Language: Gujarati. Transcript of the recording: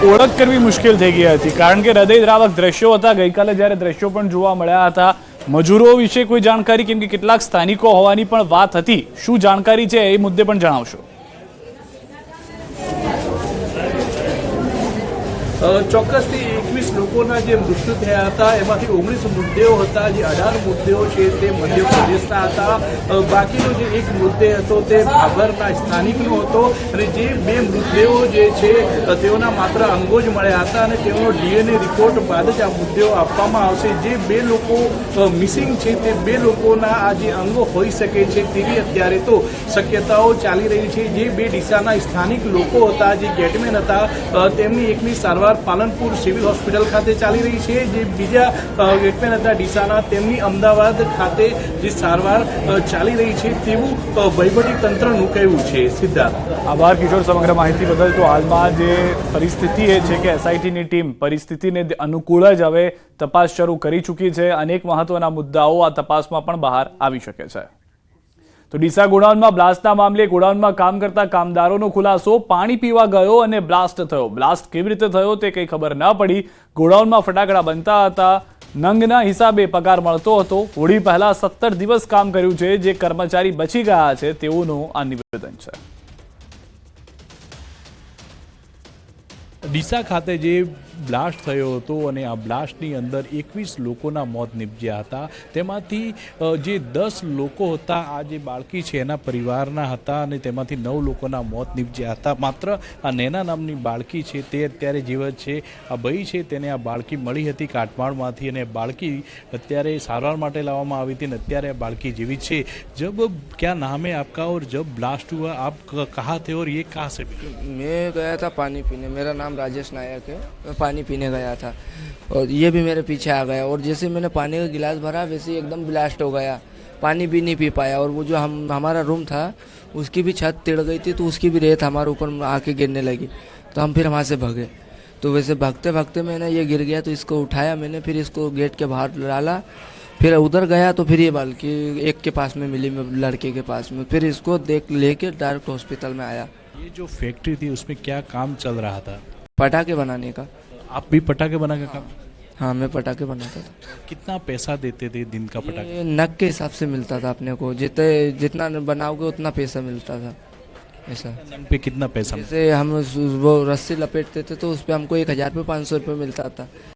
ઓળખ કરવી મુશ્કેલ થઈ ગઈ હતી, કારણ કે હૃદયદ્રાવક દ્રશ્યો હતા। ગઈકાલે જ્યારે દ્રશ્યો પણ જોવા મળ્યા હતા, મજૂરો વિશે કોઈ જાણકારી, કેમ કે કેટલાક સ્થાનિકો હોવાની પણ વાત હતી, શું જાણકારી છે એ મુદ્દે પણ જણાવશો? ચોક્કસથી 21 લોકોના જે મૃત્યુ થયા હતા એમાંથી 19 મૃતદેહો હતા, જે 18 મૃતદેહો છે તે મધ્યપ્રદેશના હતા। બાકીનો જે એક મૃતદેહ હતો તે ભાભરના સ્થાનિકનો હતો અને જે 2 મૃતદેહો જે છે તેઓના માત્ર અંગો જ મળ્યા હતા અને તેઓનો DNA રિપોર્ટ બાદ જ આ મૃતદેહો આપવામાં આવશે। જે 2 લોકો મિસિંગ છે તે 2 લોકોના આ જે અંગો હોઈ શકે છે તેવી અત્યારે તો શક્યતાઓ ચાલી રહી છે। જે 2 ડીસાના સ્થાનિક લોકો હતા, જે ગેટમેન હતા, તેમની એકની સારવાર પાલનપુર સિવિલ હોસ્પિટલ ખાતે ચાલી રહી છે। જે બીજા ગેટમેન હતા ડીસાના, તેમની અમદાવાદ ખાતે જે સારવાર ચાલી રહી છે તેવું વહીવટી તંત્રનું કહેવું છે। સિદ્ધાર્થ, આભાર કિશોર સમગ્ર માહિતી બદલ। તો હાલમાં જે પરિસ્થિતિ એ છે કે એસઆઈટીની ટીમ પરિસ્થિતિને અનુકૂળ જ હવે તપાસ શરૂ કરી ચૂકી છે। અનેક મહત્વના મુદ્દાઓ આ તપાસમાં પણ બહાર આવી શકે છે। તો ડીસા ગોડાઉનમાં બ્લાસ્ટના મામલે ગોડાઉનમાં કામ કરતા કામદારોનો ખુલાસો, પાણી પીવા ગયો અને બ્લાસ્ટ થયો। બ્લાસ્ટ કેવી રીતે થયો તે કંઈ ખબર ન પડી। ગોડાઉનમાં ફટાકડા બનતા હતા, નંગના હિસાબે પગાર મળતો હતો। હોળી પહેલા 17 દિવસ કામ કર્યું છે, જે કર્મચારી બચી ગયા છે તેઓનું આ નિવેદન છે। ડીસા ખાતે જે બ્લાસ્ટ થયો હતો અને આ બ્લાસ્ટની અંદર 21 લોકોના મોત નીપજ્યા હતા, તેમાંથી જે 10 લોકો હતા આ જે બાળકી છે એના પરિવારના હતા અને તેમાંથી 9 લોકોના મોત નીપજ્યા હતા। માત્ર આ નૈના નામની બાળકી છે તે અત્યારે જીવત છે। આ ભાઈ છે તેને આ બાળકી મળી હતી કાટમાળમાંથી અને બાળકી અત્યારે સારવાર માટે લાવવામાં આવી હતી અને અત્યારે આ બાળકી જીવિત છે। જબ क्या नाम है आपका और जब ब्लास्ट हुआ आप कहाँ थे और ये कहाँ से? मैं गया था पानी पीने, मेरा नाम राजेश नायक है। मैं पानी पीने गया था और ये भी मेरे पीछे आ गया और जैसे मैंने पानी का गिलास भरा वैसे ही एकदम ब्लास्ट हो गया। पानी भी नहीं पी पाया और वो जो हमारा रूम था उसकी भी छत तिड़ गई थी, तो उसकी भी रेत हमारे ऊपर आके गिरने लगी। तो हम फिर वहाँ से भागे। तो वैसे भागते भागते मैंने ये गिर गया तो इसको उठाया मैंने, फिर इसको गेट के बाहर डाला। फिर उधर गया तो फिर ये बाल्टी एक के पास में मिली, लड़के के पास में। फिर इसको लेके डायरेक्ट हॉस्पिटल में आया। ये जो फैक्ट्री थी उसमें क्या काम चल रहा था? पटाखे बनाने का। आप भी पटाखे बना के काम? हाँ, मैं पटाखे बनाता था। कितना पैसा देते थे दिन का पटाखे? ये नग के हिसाब से मिलता था अपने को, जितना बनाओगे उतना पैसा मिलता था। ऐसा नंग पे कितना पैसा? जैसे हम वो रस्सी लपेटते थे तो उस पर हमको 1000 रुपये 500 रुपये मिलता था।